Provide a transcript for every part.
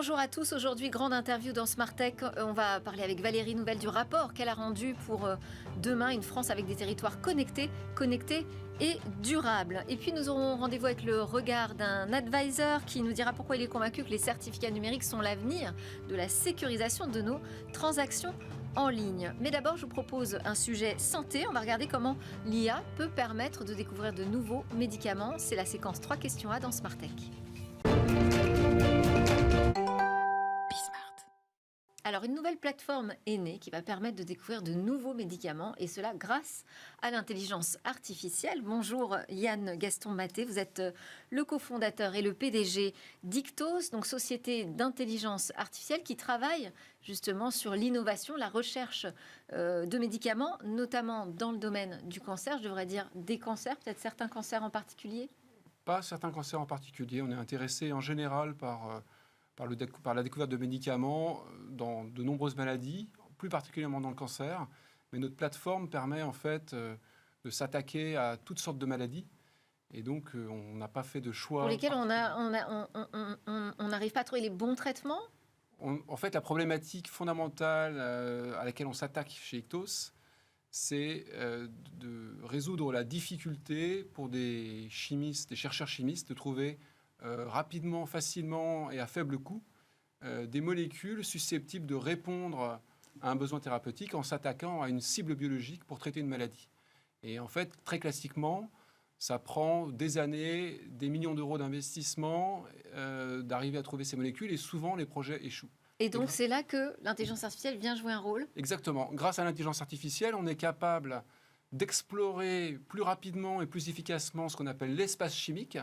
Bonjour à tous, aujourd'hui grande interview dans Smart Tech. On va parler avec Valérie Nouvelle du rapport qu'elle a rendu pour demain une France avec des territoires connectés et durables. Et puis nous aurons rendez-vous avec le regard d'un advisor qui nous dira pourquoi il est convaincu que les certificats numériques sont l'avenir de la sécurisation de nos transactions en ligne. Mais d'abord, je vous propose un sujet santé. On va regarder comment l'IA peut permettre de découvrir de nouveaux médicaments. C'est la séquence 3 questions A dans Smart Tech. Alors, une nouvelle plateforme est née qui va permettre de découvrir de nouveaux médicaments et cela grâce à l'intelligence artificielle. Bonjour Yann Gaston-Maté, vous êtes le cofondateur et le PDG d'Ictos, donc société d'intelligence artificielle qui travaille justement sur l'innovation, la recherche de médicaments, notamment dans le domaine du cancer, je devrais dire des cancers, peut-être certains cancers en particulier? Pas certains cancers en particulier, on est intéressé en général par la découverte de médicaments dans de nombreuses maladies, plus particulièrement dans le cancer. Mais notre plateforme permet en fait de s'attaquer à toutes sortes de maladies. Et donc, on n'a pas fait de choix. Pour lesquels on n'arrive pas à trouver les bons traitements? En fait, la problématique fondamentale à laquelle on s'attaque chez Ictos, c'est de résoudre la difficulté pour des chimistes, des chercheurs chimistes, de trouver rapidement, facilement et à faible coût des molécules susceptibles de répondre à un besoin thérapeutique en s'attaquant à une cible biologique pour traiter une maladie. Et en fait, très classiquement, ça prend des années, des millions d'euros d'investissement d'arriver à trouver ces molécules et souvent les projets échouent. Et donc c'est là que l'intelligence artificielle vient jouer un rôle? Exactement. Grâce à l'intelligence artificielle, on est capable d'explorer plus rapidement et plus efficacement ce qu'on appelle l'espace chimique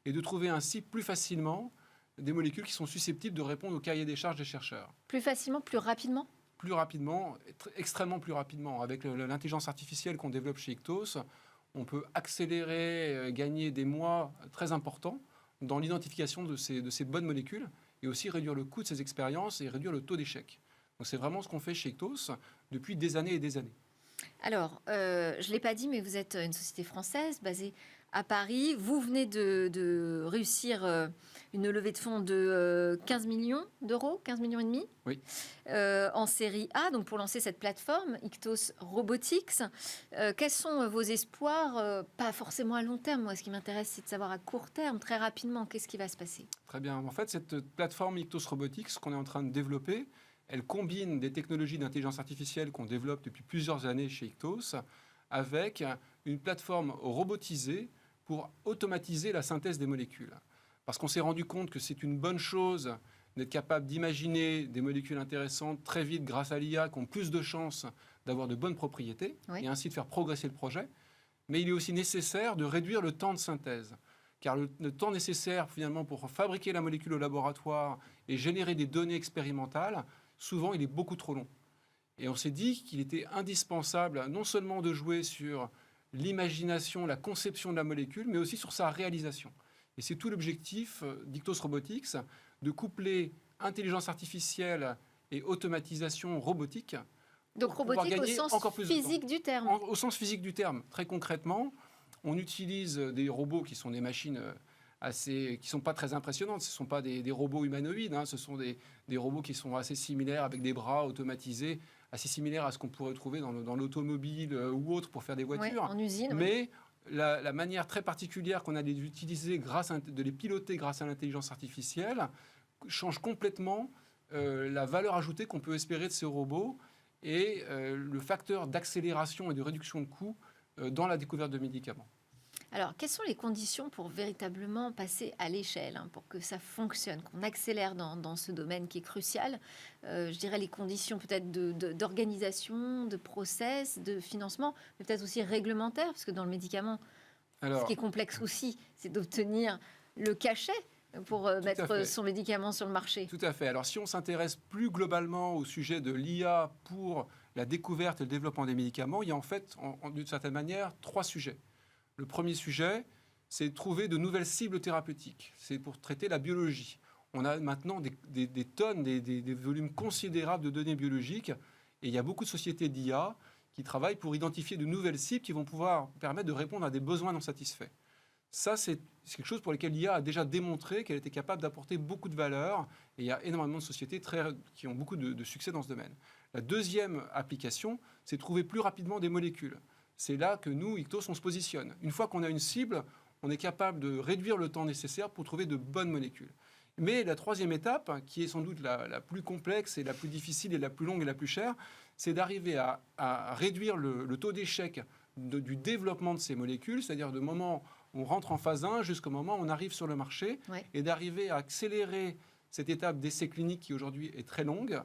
et de trouver ainsi plus facilement des molécules qui sont susceptibles de répondre au cahier des charges des chercheurs. Plus facilement, plus rapidement? Plus rapidement, extrêmement plus rapidement. Avec l'intelligence artificielle qu'on développe chez Ictos, on peut accélérer, gagner des mois très importants dans l'identification de ces bonnes molécules et aussi réduire le coût de ces expériences et réduire le taux d'échec. Donc c'est vraiment ce qu'on fait chez Ictos depuis des années et des années. Alors, je ne l'ai pas dit, mais vous êtes une société française basée à Paris. Vous venez de réussir une levée de fonds de 15 millions d'euros, 15 millions et demi, oui. En série A, donc pour lancer cette plateforme, Ictos Robotics. Quels sont vos espoirs? Pas forcément à long terme. Moi, ce qui m'intéresse, c'est de savoir à court terme, très rapidement, qu'est-ce qui va se passer? Très bien. En fait, cette plateforme Ictos Robotics qu'on est en train de développer, elle combine des technologies d'intelligence artificielle qu'on développe depuis plusieurs années chez Ictos avec une plateforme robotisée pour automatiser la synthèse des molécules. Parce qu'on s'est rendu compte que c'est une bonne chose d'être capable d'imaginer des molécules intéressantes très vite grâce à l'IA qui ont plus de chances d'avoir de bonnes propriétés et ainsi de faire progresser le projet. Mais il est aussi nécessaire de réduire le temps de synthèse. Car le temps nécessaire finalement pour fabriquer la molécule au laboratoire et générer des données expérimentales, souvent il est beaucoup trop long. Et on s'est dit qu'il était indispensable non seulement de jouer sur l'imagination, la conception de la molécule, mais aussi sur sa réalisation. Et c'est tout l'objectif d'Ictos Robotics, de coupler intelligence artificielle et automatisation robotique. Donc robotique au sens physique du terme. Au sens physique du terme. Très concrètement, on utilise des robots qui sont des machines qui ne sont pas très impressionnantes. Ce ne sont pas des robots humanoïdes, ce sont des robots qui sont assez similaires, avec des bras automatisés, assez similaires à ce qu'on pourrait trouver dans l'automobile ou autre pour faire des voitures. Oui, en usine. Mais la manière très particulière qu'on a d'utiliser, de les piloter grâce à l'intelligence artificielle, change complètement la valeur ajoutée qu'on peut espérer de ces robots et le facteur d'accélération et de réduction de coûts dans la découverte de médicaments. Alors, quelles sont les conditions pour véritablement passer à l'échelle, pour que ça fonctionne, qu'on accélère dans ce domaine qui est crucial? Je dirais les conditions peut-être d'organisation, de process, de financement, mais peut-être aussi réglementaire, parce que dans le médicament, ce qui est complexe aussi, c'est d'obtenir le cachet pour mettre son médicament sur le marché. Tout à fait. Alors, si on s'intéresse plus globalement au sujet de l'IA pour la découverte et le développement des médicaments, il y a en fait, d'une certaine manière, 3 sujets. Le premier sujet, c'est de trouver de nouvelles cibles thérapeutiques. C'est pour traiter la biologie. On a maintenant des tonnes, des volumes considérables de données biologiques. Et il y a beaucoup de sociétés d'IA qui travaillent pour identifier de nouvelles cibles qui vont pouvoir permettre de répondre à des besoins non satisfaits. Ça, c'est quelque chose pour lequel l'IA a déjà démontré qu'elle était capable d'apporter beaucoup de valeur. Et il y a énormément de sociétés qui ont beaucoup de succès dans ce domaine. La deuxième application, c'est trouver plus rapidement des molécules. C'est là que nous, Ictos, on se positionne. Une fois qu'on a une cible, on est capable de réduire le temps nécessaire pour trouver de bonnes molécules. Mais la troisième étape, qui est sans doute la plus complexe et la plus difficile et la plus longue et la plus chère, c'est d'arriver à réduire le taux d'échec du développement de ces molécules, c'est-à-dire du moment où on rentre en phase 1 jusqu'au moment où on arrive sur le marché, et d'arriver à accélérer cette étape d'essai clinique qui aujourd'hui est très longue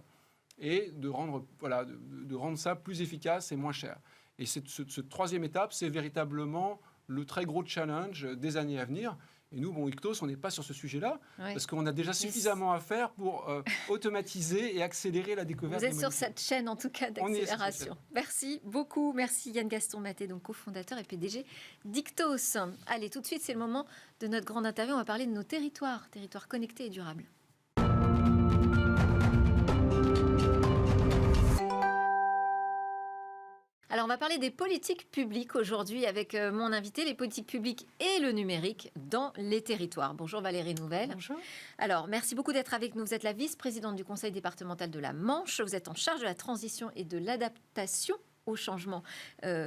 et de rendre ça plus efficace et moins cher. Et cette troisième étape, c'est véritablement le très gros challenge des années à venir. Et nous, Ictos, on n'est pas sur ce sujet-là, parce qu'on a déjà suffisamment à faire pour automatiser et accélérer la découverte. Vous êtes sur cette chaîne, en tout cas, d'accélération. Merci beaucoup. Merci Yann Gaston-Maté, donc cofondateur et PDG d'Ictos. Allez, tout de suite, c'est le moment de notre grande interview. On va parler de nos territoires connectés et durables. Alors, on va parler des politiques publiques aujourd'hui avec mon invité, les politiques publiques et le numérique dans les territoires. Bonjour Valérie Nouvel. Bonjour. Alors, merci beaucoup d'être avec nous. Vous êtes la vice-présidente du Conseil départemental de la Manche. Vous êtes en charge de la transition et de l'adaptation au changement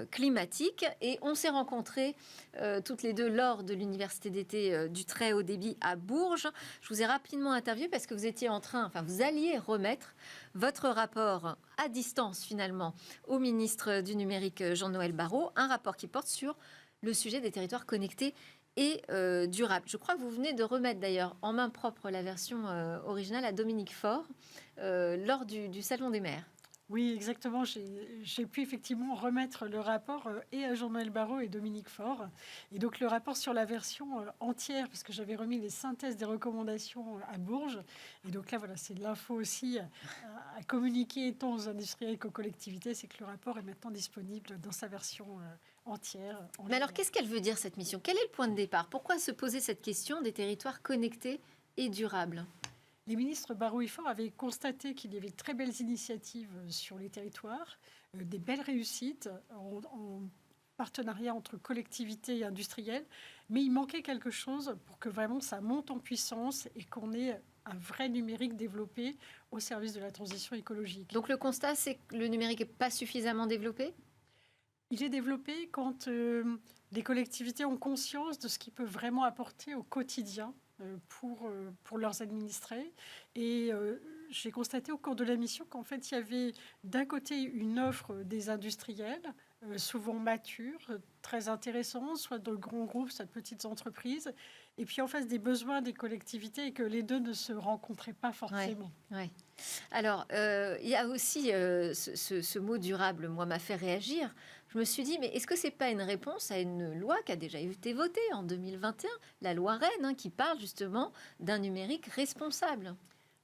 climatique. Et on s'est rencontrés toutes les deux lors de l'université d'été du très haut débit à Bourges. Je vous ai rapidement interviewé parce que vous alliez remettre votre rapport à distance finalement au ministre du numérique Jean-Noël Barrot, un rapport qui porte sur le sujet des territoires connectés et durables. Je crois que vous venez de remettre d'ailleurs en main propre la version originale à Dominique Faure lors du Salon des maires. Oui, exactement. J'ai pu effectivement remettre le rapport et à Jean-Noël Barrot et Dominique Faure. Et donc le rapport sur la version entière, parce que j'avais remis les synthèses des recommandations à Bourges. Et donc là, voilà, c'est de l'info aussi à communiquer tant aux industriels qu'aux collectivités. C'est que le rapport est maintenant disponible dans sa version entière. Mais alors, qu'est-ce qu'elle veut dire, cette mission? Quel est le point de départ? Pourquoi se poser cette question des territoires connectés et durables? Les ministres Barrot et Faure avaient constaté qu'il y avait de très belles initiatives sur les territoires, des belles réussites en partenariat entre collectivités et industriels, mais il manquait quelque chose pour que vraiment ça monte en puissance et qu'on ait un vrai numérique développé au service de la transition écologique. Donc le constat, c'est que le numérique n'est pas suffisamment développé? Il est développé quand les collectivités ont conscience de ce qu'il peut vraiment apporter au quotidien pour leurs administrés. Et j'ai constaté au cours de la mission qu'en fait, il y avait d'un côté une offre des industriels, souvent matures, très intéressants, soit de grands groupes, soit de petites entreprises, et puis en face des besoins des collectivités, et que les deux ne se rencontraient pas forcément. Ouais. Alors, il y a aussi ce mot durable, moi, m'a fait réagir. Je me suis dit, mais est-ce que ce n'est pas une réponse à une loi qui a déjà été votée en 2021, la loi Rennes, qui parle justement d'un numérique responsable?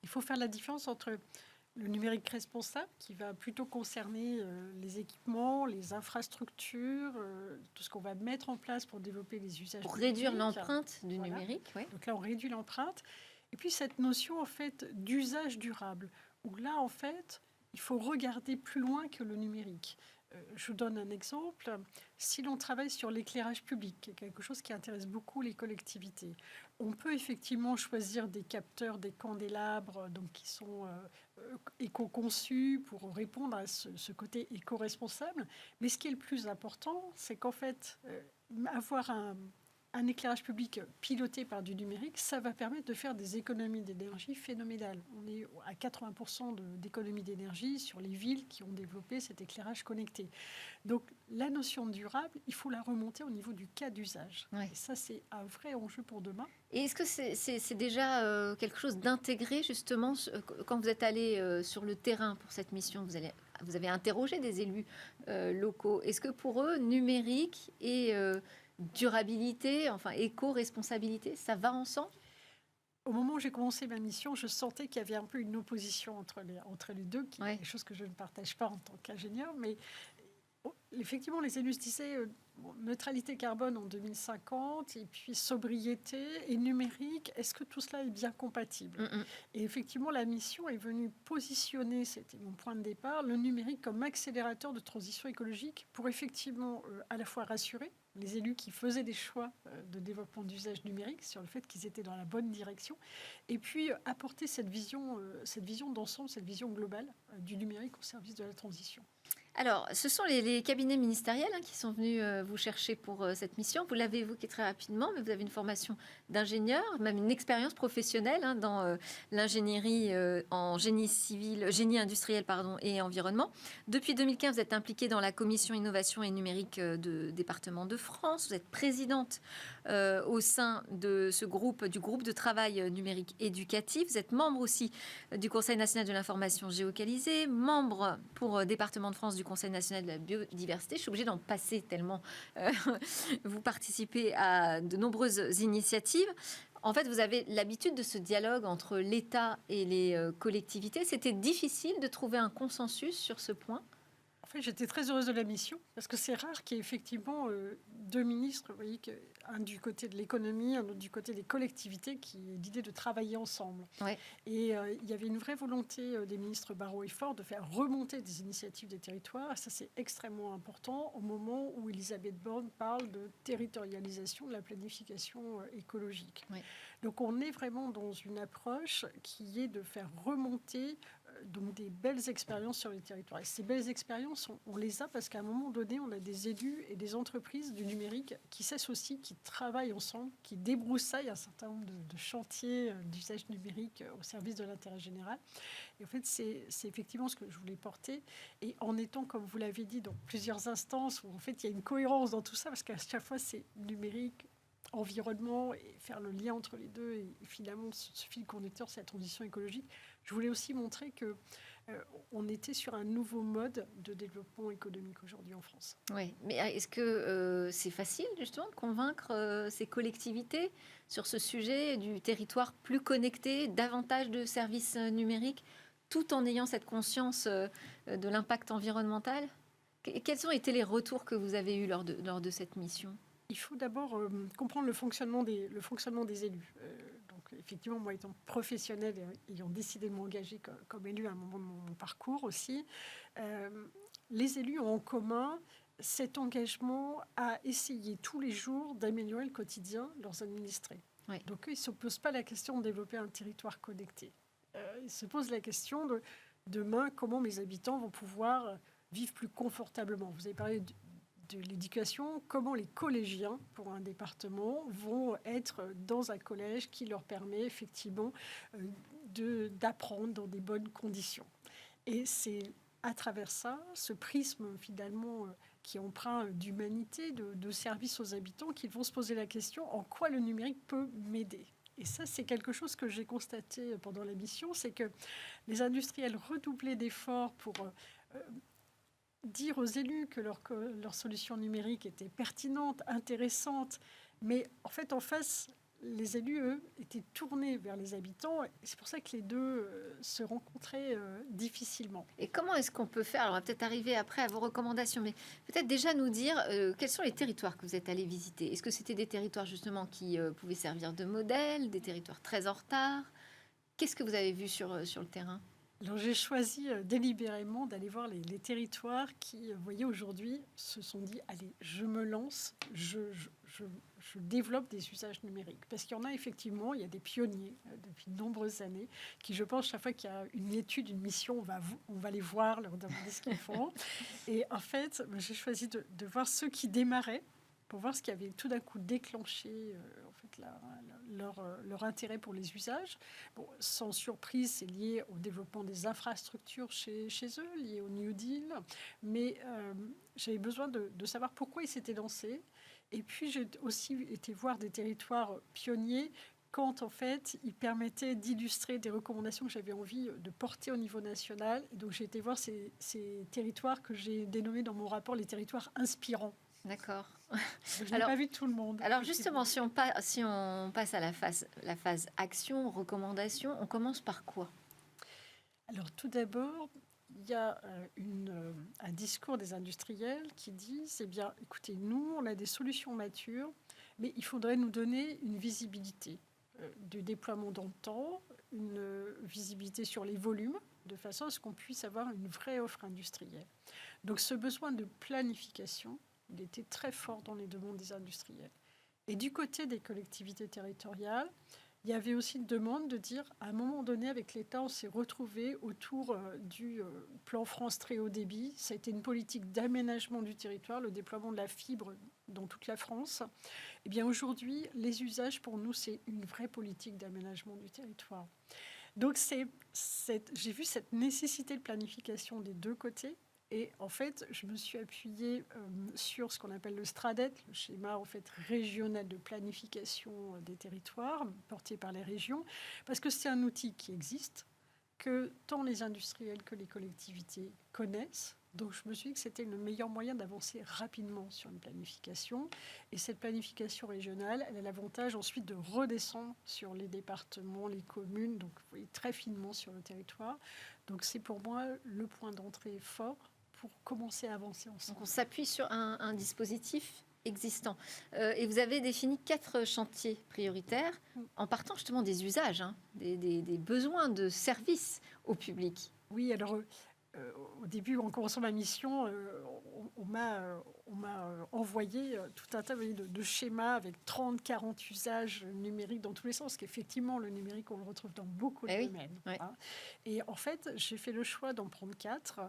Il faut faire la différence entre le numérique responsable, qui va plutôt concerner les équipements, les infrastructures, tout ce qu'on va mettre en place pour développer les usages pour réduire l'empreinte du numérique. Oui. Donc là, on réduit l'empreinte. Et puis cette notion en fait d'usage durable, où là en fait, il faut regarder plus loin que le numérique. Je vous donne un exemple. Si l'on travaille sur l'éclairage public, quelque chose qui intéresse beaucoup les collectivités, on peut effectivement choisir des capteurs, des candélabres, donc qui sont éco-conçus pour répondre à ce côté éco-responsable. Mais ce qui est le plus important, c'est qu'en fait, avoir un éclairage public piloté par du numérique, ça va permettre de faire des économies d'énergie phénoménales. On est à 80% d'économies d'énergie sur les villes qui ont développé cet éclairage connecté. Donc la notion de durable, il faut la remonter au niveau du cas d'usage. Ouais. Et ça, c'est un vrai enjeu pour demain. Et est-ce que c'est déjà quelque chose d'intégré, justement, quand vous êtes allé sur le terrain pour cette mission, vous avez interrogé des élus locaux. Est-ce que pour eux, numérique et durabilité, enfin éco-responsabilité, ça va ensemble? Au moment où j'ai commencé ma mission, je sentais qu'il y avait un peu une opposition entre les deux, qui est quelque chose que je ne partage pas en tant qu'ingénieur, mais effectivement, les élus se disaient neutralité carbone en 2050 et puis sobriété et numérique. Est-ce que tout cela est bien compatible? Et effectivement, la mission est venue positionner, c'était mon point de départ, le numérique comme accélérateur de transition écologique pour effectivement à la fois rassurer les élus qui faisaient des choix de développement d'usage numérique sur le fait qu'ils étaient dans la bonne direction, et puis apporter cette vision d'ensemble, cette vision globale du numérique au service de la transition. Alors, ce sont les cabinets ministériels qui sont venus vous chercher pour cette mission. Vous l'avez évoqué très rapidement, mais vous avez une formation d'ingénieur, même une expérience professionnelle dans l'ingénierie en génie civil, génie industriel et environnement. Depuis 2015, vous êtes impliquée dans la commission innovation et numérique de département de France. Vous êtes présidente au sein de du groupe de travail numérique éducatif. Vous êtes membre aussi du Conseil national de l'information géocalisée, membre pour département de France du Conseil national de la biodiversité. Je suis obligée d'en passer tellement vous participez à de nombreuses initiatives. En fait, vous avez l'habitude de ce dialogue entre l'État et les collectivités. C'était difficile de trouver un consensus sur ce point? En fait, j'étais très heureuse de la mission parce que c'est rare qu'il y ait effectivement deux ministres, vous voyez, un du côté de l'économie, un autre du côté des collectivités, qui aient l'idée de travailler ensemble. Ouais. Et il y avait une vraie volonté des ministres Barrot et Faure de faire remonter des initiatives des territoires. Et ça, c'est extrêmement important au moment où Elisabeth Borne parle de territorialisation de la planification écologique. Ouais. Donc, on est vraiment dans une approche qui est de faire remonter donc des belles expériences sur les territoires. Et ces belles expériences, on les a parce qu'à un moment donné, on a des élus et des entreprises du numérique qui s'associent, qui travaillent ensemble, qui débroussaillent un certain nombre de chantiers d'usage numérique au service de l'intérêt général. Et en fait, c'est effectivement ce que je voulais porter. Et en étant, comme vous l'avez dit, dans plusieurs instances où en fait, il y a une cohérence dans tout ça, parce qu'à chaque fois, c'est numérique, environnement, et faire le lien entre les deux. Et finalement, ce fil conducteur, c'est la transition écologique. Je voulais aussi montrer qu'on était sur un nouveau mode de développement économique aujourd'hui en France. Oui, mais est-ce que c'est facile justement de convaincre ces collectivités sur ce sujet du territoire plus connecté, davantage de services numériques, tout en ayant cette conscience de l'impact environnemental? Quels ont été les retours que vous avez eus lors de cette mission? Il faut d'abord comprendre le fonctionnement des élus. Donc, effectivement, moi, étant professionnelle et ayant décidé de m'engager comme élu à un moment de mon parcours aussi, les élus ont en commun cet engagement à essayer tous les jours d'améliorer le quotidien de leurs administrés. Oui. Donc, eux, ils ne se posent pas la question de développer un territoire connecté. Ils se posent la question de demain, comment mes habitants vont pouvoir vivre plus confortablement. Vous avez parlé de l'éducation, comment les collégiens, pour un département, vont être dans un collège qui leur permet effectivement d'apprendre dans des bonnes conditions. Et c'est à travers ça, ce prisme finalement qui est empreint d'humanité, de service aux habitants, qu'ils vont se poser la question en quoi le numérique peut m'aider. Et ça, c'est quelque chose que j'ai constaté pendant la mission, c'est que les industriels redoublaient d'efforts pour dire aux élus que leur solution numérique était pertinente, intéressante, mais en fait, en face, les élus, eux, étaient tournés vers les habitants. Et c'est pour ça que les deux se rencontraient difficilement. Et comment est-ce qu'on peut faire? Alors, on va peut-être arriver après à vos recommandations, mais peut-être déjà nous dire quels sont les territoires que vous êtes allés visiter. Est-ce que c'était des territoires justement qui pouvaient servir de modèle, des territoires très en retard? Qu'est-ce que vous avez vu sur le terrain? Alors, j'ai choisi délibérément d'aller voir les territoires qui, vous voyez, aujourd'hui, se sont dit, allez, je me lance, je développe des usages numériques. Parce qu'il y en a effectivement, il y a des pionniers depuis de nombreuses années qui, je pense, chaque fois qu'il y a une étude, une mission, on va les voir, leur demander ce qu'ils font. Et en fait, j'ai choisi de voir ceux qui démarraient pour voir ce qui avait tout d'un coup déclenché en fait, leur intérêt pour les usages. Bon, sans surprise, c'est lié au développement des infrastructures chez eux, lié au New Deal. Mais j'avais besoin de savoir pourquoi ils s'étaient lancés. Et puis, j'ai aussi été voir des territoires pionniers quand, en fait, ils permettaient d'illustrer des recommandations que j'avais envie de porter au niveau national. Et donc, j'ai été voir ces territoires que j'ai dénommés dans mon rapport les territoires inspirants. D'accord. Je n'ai pas vu tout le monde. Alors justement, si on passe à la phase action, recommandation, on commence par quoi? Alors tout d'abord, il y a un discours des industriels qui disent, eh bien, écoutez, nous, on a des solutions matures, mais il faudrait nous donner une visibilité du déploiement dans le temps, une visibilité sur les volumes, de façon à ce qu'on puisse avoir une vraie offre industrielle. Donc ce besoin de planification, il était très fort dans les demandes des industriels. Et du côté des collectivités territoriales, il y avait aussi une demande de dire, à un moment donné, avec l'État, on s'est retrouvé autour du plan France très haut débit. Ça a été une politique d'aménagement du territoire, le déploiement de la fibre dans toute la France. Eh bien, aujourd'hui, les usages, pour nous, c'est une vraie politique d'aménagement du territoire. Donc, j'ai vu cette nécessité de planification des deux côtés. Et en fait, je me suis appuyée sur ce qu'on appelle le STRADET, le schéma en fait régional de planification des territoires, porté par les régions, parce que c'est un outil qui existe, que tant les industriels que les collectivités connaissent. Donc je me suis dit que c'était le meilleur moyen d'avancer rapidement sur une planification. Et cette planification régionale, elle a l'avantage ensuite de redescendre sur les départements, les communes, donc vous voyez, très finement sur le territoire. Donc c'est pour moi le point d'entrée fort pour commencer à avancer ensemble. Donc on s'appuie sur un dispositif existant. Et vous avez défini 4 chantiers prioritaires en partant justement des usages, des besoins de services au public. Oui, alors au début, en commençant ma mission, on m'a envoyé tout un tas de schémas avec 30, 40 usages numériques dans tous les sens, parce qu'effectivement, le numérique, on le retrouve dans beaucoup de domaines. Oui. Hein. Et en fait, j'ai fait le choix d'en prendre 4,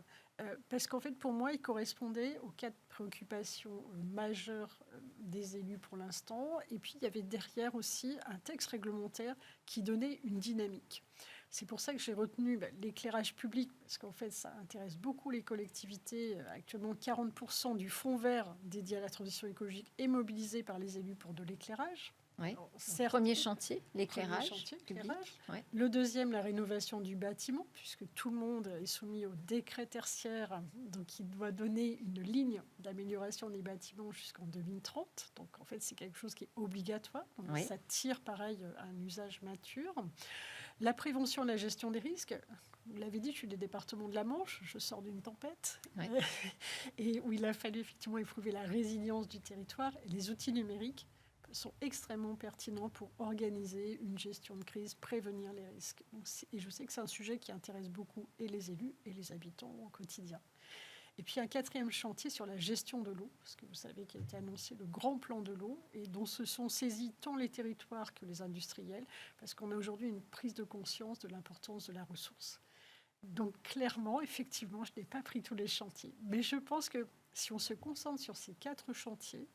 parce qu'en fait, pour moi, ils correspondaient aux 4 préoccupations majeures des élus pour l'instant. Et puis, il y avait derrière aussi un texte réglementaire qui donnait une dynamique. C'est pour ça que j'ai retenu l'éclairage public, parce qu'en fait, ça intéresse beaucoup les collectivités. Actuellement, 40% du fonds vert dédié à la transition écologique est mobilisé par les élus pour de l'éclairage. Oui. Le premier chantier, l'éclairage public. Ouais. Le deuxième, la rénovation du bâtiment, puisque tout le monde est soumis au décret tertiaire, donc il doit donner une ligne d'amélioration des bâtiments jusqu'en 2030. Donc en fait, c'est quelque chose qui est obligatoire. Donc, ça tire pareil à un usage mature. La prévention et la gestion des risques. Vous l'avez dit, je suis des départements de la Manche, je sors d'une tempête, et où il a fallu effectivement éprouver la résilience du territoire. Et les outils numériques sont extrêmement pertinents pour organiser une gestion de crise, prévenir les risques. Et je sais que c'est un sujet qui intéresse beaucoup et les élus et les habitants au quotidien. Et puis un 4e chantier sur la gestion de l'eau, parce que vous savez qu'il a été annoncé le grand plan de l'eau, et dont se sont saisis tant les territoires que les industriels, parce qu'on a aujourd'hui une prise de conscience de l'importance de la ressource. Donc clairement, effectivement, je n'ai pas pris tous les chantiers. Mais je pense que si on se concentre sur ces 4 chantiers,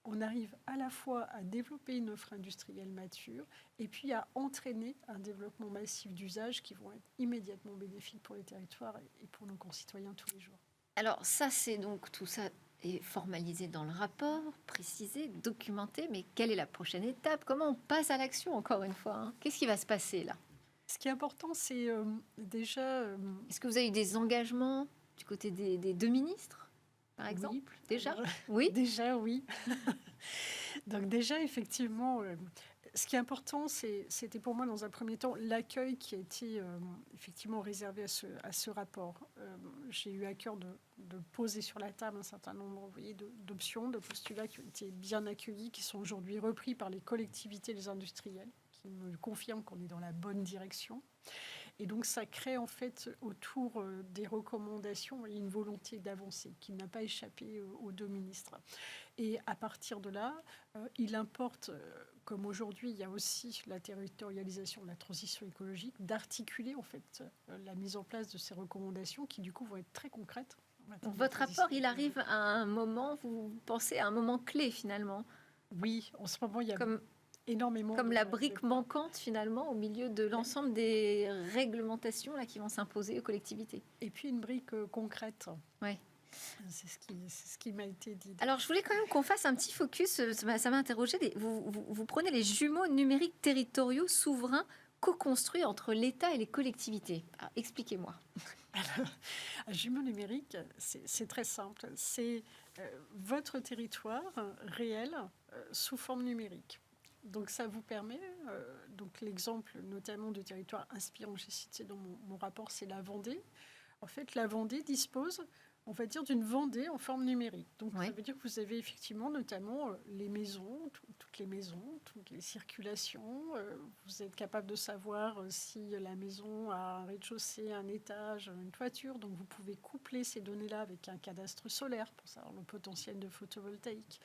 on arrive à la fois à développer une offre industrielle mature et puis à entraîner un développement massif d'usages qui vont être immédiatement bénéfiques pour les territoires et pour nos concitoyens tous les jours. Alors ça, c'est donc tout ça est formalisé dans le rapport, précisé, documenté, mais quelle est la prochaine étape? Comment on passe à l'action, encore une fois? Qu'est-ce qui va se passer là? Ce qui est important, c'est déjà... Est-ce que vous avez eu des engagements du côté des 2 ministres, par exemple? Oui. Déjà? Oui. Déjà, oui. Donc déjà, effectivement... ce qui est important, c'était pour moi, dans un premier temps, l'accueil qui a été effectivement réservé à ce rapport. J'ai eu à cœur de poser sur la table un certain nombre d'options, de postulats qui ont été bien accueillis, qui sont aujourd'hui repris par les collectivités et les industriels, qui me confirment qu'on est dans la bonne direction. Et donc, ça crée en fait autour des recommandations une volonté d'avancer qui n'a pas échappé aux 2 ministres. Et à partir de là, il importe, comme aujourd'hui, il y a aussi la territorialisation de la transition écologique, d'articuler en fait la mise en place de ces recommandations qui, du coup, vont être très concrètes. Donc, votre rapport, il arrive à un moment, vous pensez à un moment clé finalement? Oui, en ce moment, il y a énormément. Comme la brique manquante finalement au milieu de l'ensemble des réglementations là, qui vont s'imposer aux collectivités. Et puis une brique concrète. Oui. C'est ce qui m'a été dit. Alors, je voulais quand même qu'on fasse un petit focus. Ça m'a interrogé. Vous prenez les jumeaux numériques territoriaux souverains co-construits entre l'État et les collectivités. Alors, expliquez-moi. Alors, un jumeau numérique, c'est très simple. C'est votre territoire réel sous forme numérique. Donc, ça vous permet, donc l'exemple notamment de territoire inspirant que j'ai cité dans mon rapport, c'est la Vendée. En fait, la Vendée dispose, on va dire, d'une Vendée en forme numérique. Donc, Ouais. ça veut dire que vous avez effectivement notamment les maisons, toutes les maisons, toutes les circulations. Vous êtes capable de savoir si la maison a un rez-de-chaussée, un étage, une toiture. Donc, vous pouvez coupler ces données-là avec un cadastre solaire pour savoir le potentiel de photovoltaïque.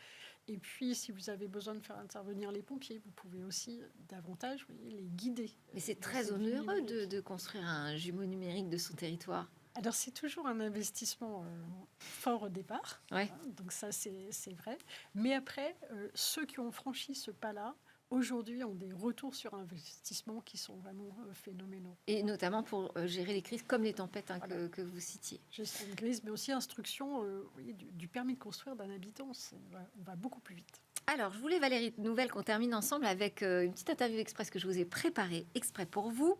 Et puis, si vous avez besoin de faire intervenir les pompiers, vous pouvez aussi davantage, vous voyez, les guider. Mais c'est dans très cette vie onéreux numérique. de construire un jumeau numérique de son territoire. Alors, c'est toujours un investissement fort au départ. Ouais. Hein, donc ça, c'est vrai. Mais après, ceux qui ont franchi ce pas-là, aujourd'hui, ont des retours sur investissement qui sont vraiment phénoménaux. Et notamment pour gérer les crises comme les tempêtes Voilà. que vous citiez. Gestion de crise, mais aussi instruction du permis de construire d'un habitant. On va beaucoup plus vite. Alors, je voulais, Valérie Nouvelle, qu'on termine ensemble avec une petite interview express que je vous ai préparée exprès pour vous.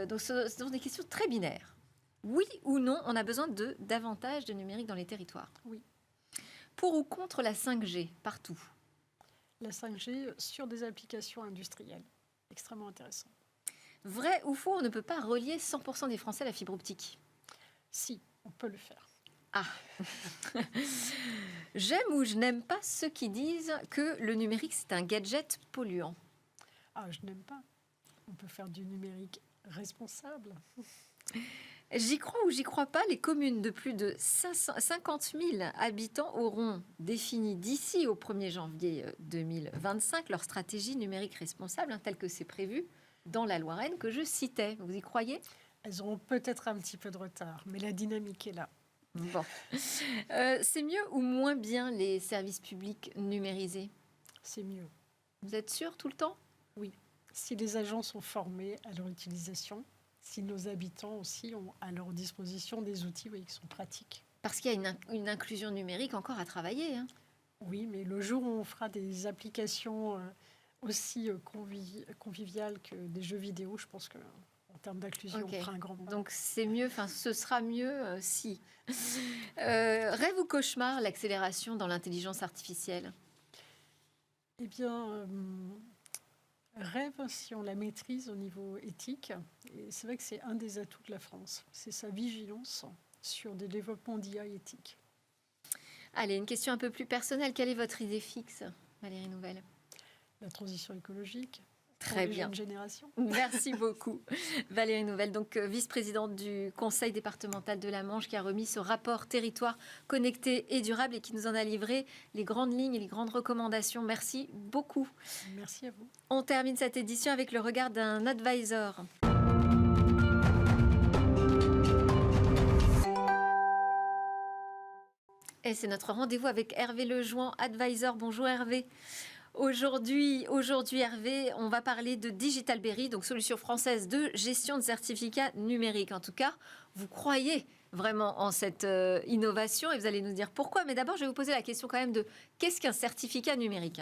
Donc, ce sont des questions très binaires. Oui ou non, on a besoin de davantage de numérique dans les territoires? Oui. Pour ou contre la 5G partout? La 5G sur des applications industrielles. Extrêmement intéressant. Vrai ou faux, on ne peut pas relier 100% des Français à la fibre optique? Si, on peut le faire. Ah. J'aime ou je n'aime pas ceux qui disent que le numérique, c'est un gadget polluant. Ah, je n'aime pas. On peut faire du numérique responsable. J'y crois ou j'y crois pas, les communes de plus de 50 000 habitants auront défini d'ici au 1er janvier 2025 leur stratégie numérique responsable, telle que c'est prévu dans la Lorraine que je citais. Vous y croyez? Elles auront peut-être un petit peu de retard, mais la dynamique est là. Bon. C'est mieux ou moins bien les services publics numérisés? C'est mieux. Vous êtes sûr tout le temps? Si les agents sont formés à leur utilisation, si nos habitants aussi ont à leur disposition des outils qui sont pratiques. Parce qu'il y a une inclusion numérique encore à travailler. Oui, mais le jour où on fera des applications aussi conviviales que des jeux vidéo, je pense qu'en termes d'inclusion, Ok. on fera un grand pas. Donc c'est mieux, enfin ce sera mieux si. Rêve ou cauchemar, l'accélération dans l'intelligence artificielle? Eh bien, rêve si on la maîtrise au niveau éthique. Et c'est vrai que c'est un des atouts de la France. C'est sa vigilance sur des développements d'IA éthiques. Allez, une question un peu plus personnelle. Quelle est votre idée fixe, Valérie Nouvelle? La transition écologique. Très pour les bien. jeunes générations. Merci beaucoup, Valérie Nouvelle, donc vice-présidente du Conseil départemental de la Manche, qui a remis ce rapport territoire connecté et durable et qui nous en a livré les grandes lignes et les grandes recommandations. Merci beaucoup. Merci à vous. On termine cette édition avec le regard d'un advisor. Et c'est notre rendez-vous avec Hervé Lejoin, advisor. Bonjour Hervé. Aujourd'hui, Hervé, on va parler de Digitalberry, donc solution française de gestion de certificats numériques. En tout cas, vous croyez vraiment en cette innovation et vous allez nous dire pourquoi. Mais d'abord, je vais vous poser la question quand même de qu'est-ce qu'un certificat numérique?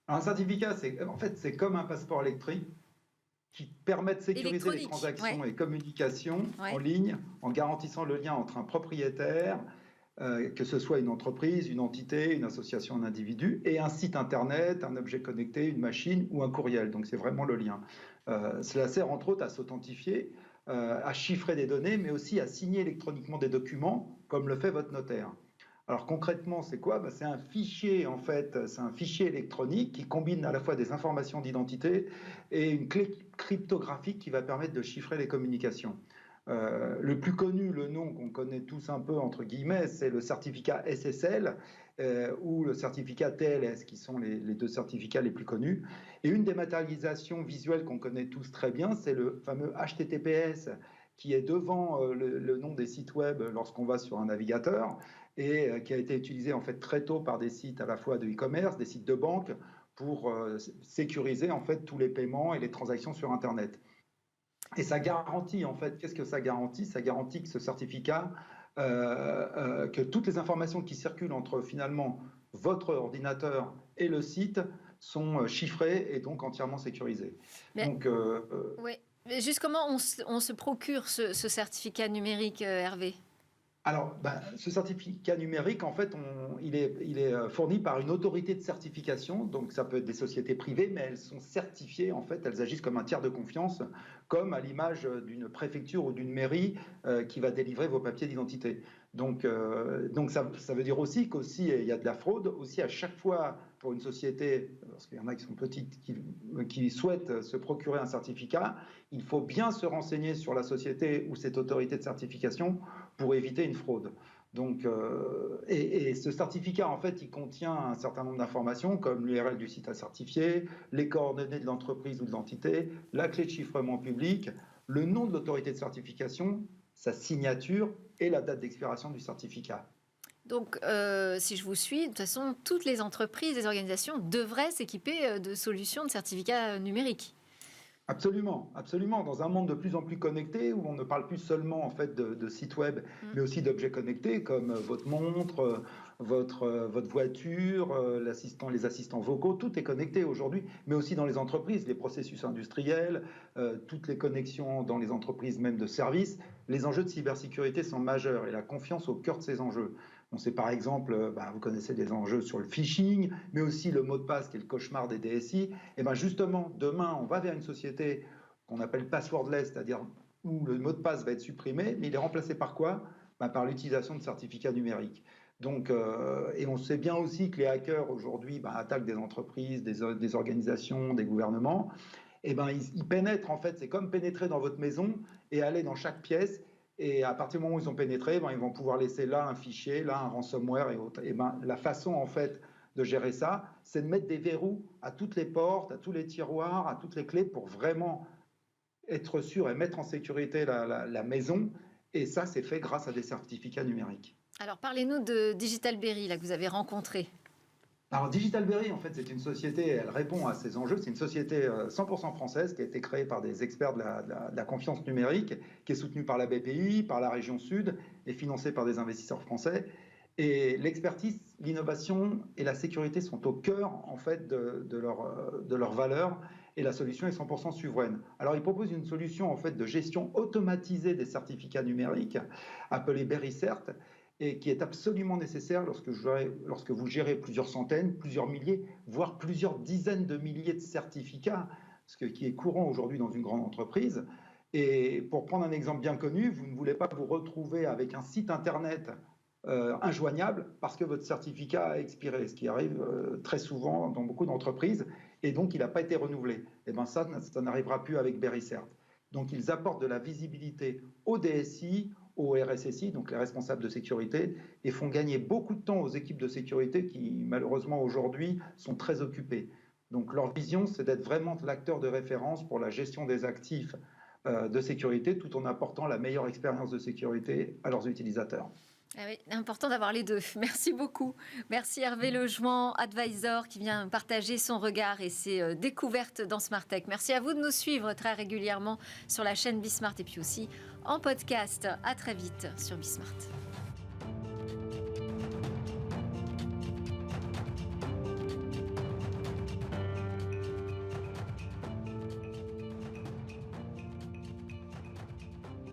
Un certificat, c'est comme un passeport électrique qui permet de sécuriser les Électronique, transactions et communications Ouais. en ligne en garantissant le lien entre un propriétaire, que ce soit une entreprise, une entité, une association, un individu, et un site internet, un objet connecté, une machine ou un courriel. Donc c'est vraiment le lien. Cela sert entre autres à s'authentifier, à chiffrer des données, mais aussi à signer électroniquement des documents, comme le fait votre notaire. Alors concrètement, c'est quoi? C'est un fichier, en fait, c'est un fichier électronique qui combine à la fois des informations d'identité et une clé cryptographique qui va permettre de chiffrer les communications. Le plus connu, le nom qu'on connaît tous un peu, entre guillemets, c'est le certificat SSL ou le certificat TLS, qui sont les deux certificats les plus connus. Et une dématérialisation visuelle qu'on connaît tous très bien, c'est le fameux HTTPS, qui est devant le nom des sites web lorsqu'on va sur un navigateur et qui a été utilisé en fait très tôt par des sites à la fois de e-commerce, des sites de banque, pour sécuriser en fait tous les paiements et les transactions sur Internet. Et ça garantit, en fait, qu'est-ce que ça garantit? Ça garantit que ce certificat, que toutes les informations qui circulent entre finalement votre ordinateur et le site sont chiffrées et donc entièrement sécurisées. Mais, donc, oui. Mais juste comment on se procure ce certificat numérique, Hervé? Alors, ce certificat numérique, en fait, il est fourni par une autorité de certification. Donc, ça peut être des sociétés privées, mais elles sont certifiées. En fait, elles agissent comme un tiers de confiance, comme à l'image d'une préfecture ou d'une mairie qui va délivrer vos papiers d'identité. Donc ça veut dire aussi il y a de la fraude. Aussi, à chaque fois, pour une société, parce qu'il y en a qui sont petites, qui souhaitent se procurer un certificat, il faut bien se renseigner sur la société ou cette autorité de certification pour éviter une fraude. Donc, et ce certificat, en fait, il contient un certain nombre d'informations comme l'URL du site à certifier, les coordonnées de l'entreprise ou de l'entité, la clé de chiffrement public, le nom de l'autorité de certification, sa signature et la date d'expiration du certificat. Donc, si je vous suis, de toute façon, toutes les entreprises, les organisations devraient s'équiper de solutions de certificats numériques. Absolument, absolument. Dans un monde de plus en plus connecté, où on ne parle plus seulement en fait de sites web, mais aussi d'objets connectés comme votre montre, votre voiture, les assistants vocaux, tout est connecté aujourd'hui, mais aussi dans les entreprises, les processus industriels, toutes les connexions dans les entreprises même de services. Les enjeux de cybersécurité sont majeurs et la confiance au cœur de ces enjeux. On sait par exemple, vous connaissez des enjeux sur le phishing, mais aussi le mot de passe qui est le cauchemar des DSI. Et bien justement, demain, on va vers une société qu'on appelle passwordless, c'est-à-dire où le mot de passe va être supprimé, mais il est remplacé par quoi? Par l'utilisation de certificats numériques. Donc, et on sait bien aussi que les hackers aujourd'hui attaquent des entreprises, des organisations, des gouvernements. Et ils pénètrent en fait, c'est comme pénétrer dans votre maison et aller dans chaque pièce. Et à partir du moment où ils ont pénétré, ils vont pouvoir laisser là un fichier, là un ransomware et autres. Et la façon en fait de gérer ça, c'est de mettre des verrous à toutes les portes, à tous les tiroirs, à toutes les clés pour vraiment être sûr et mettre en sécurité la maison. Et ça, c'est fait grâce à des certificats numériques. Alors, parlez-nous de Digitalberry, là, que vous avez rencontré. Alors, Digitalberry, en fait, c'est une société, elle répond à ces enjeux. C'est une société 100% française qui a été créée par des experts de la confiance numérique, qui est soutenue par la BPI, par la région Sud et financée par des investisseurs français. Et l'expertise, l'innovation et la sécurité sont au cœur, en fait, de leurs valeurs. Et la solution est 100% souveraine. Alors, ils proposent une solution, en fait, de gestion automatisée des certificats numériques, appelée BerryCert, et qui est absolument nécessaire lorsque vous gérez plusieurs centaines, plusieurs milliers, voire plusieurs dizaines de milliers de certificats, ce qui est courant aujourd'hui dans une grande entreprise. Et pour prendre un exemple bien connu, vous ne voulez pas vous retrouver avec un site internet injoignable parce que votre certificat a expiré, ce qui arrive très souvent dans beaucoup d'entreprises, et donc il n'a pas été renouvelé. Et bien ça n'arrivera plus avec BerryCert. Donc ils apportent de la visibilité au DSI, au RSSI, donc les responsables de sécurité, et font gagner beaucoup de temps aux équipes de sécurité qui, malheureusement, aujourd'hui, sont très occupées. Donc leur vision, c'est d'être vraiment l'acteur de référence pour la gestion des actifs de sécurité, tout en apportant la meilleure expérience de sécurité à leurs utilisateurs. Ah oui, important d'avoir les deux. Merci beaucoup. Merci Hervé Lejouan, advisor, qui vient partager son regard et ses découvertes dans Smart Tech. Merci à vous de nous suivre très régulièrement sur la chaîne Bismart et puis aussi en podcast. À très vite sur Bismart.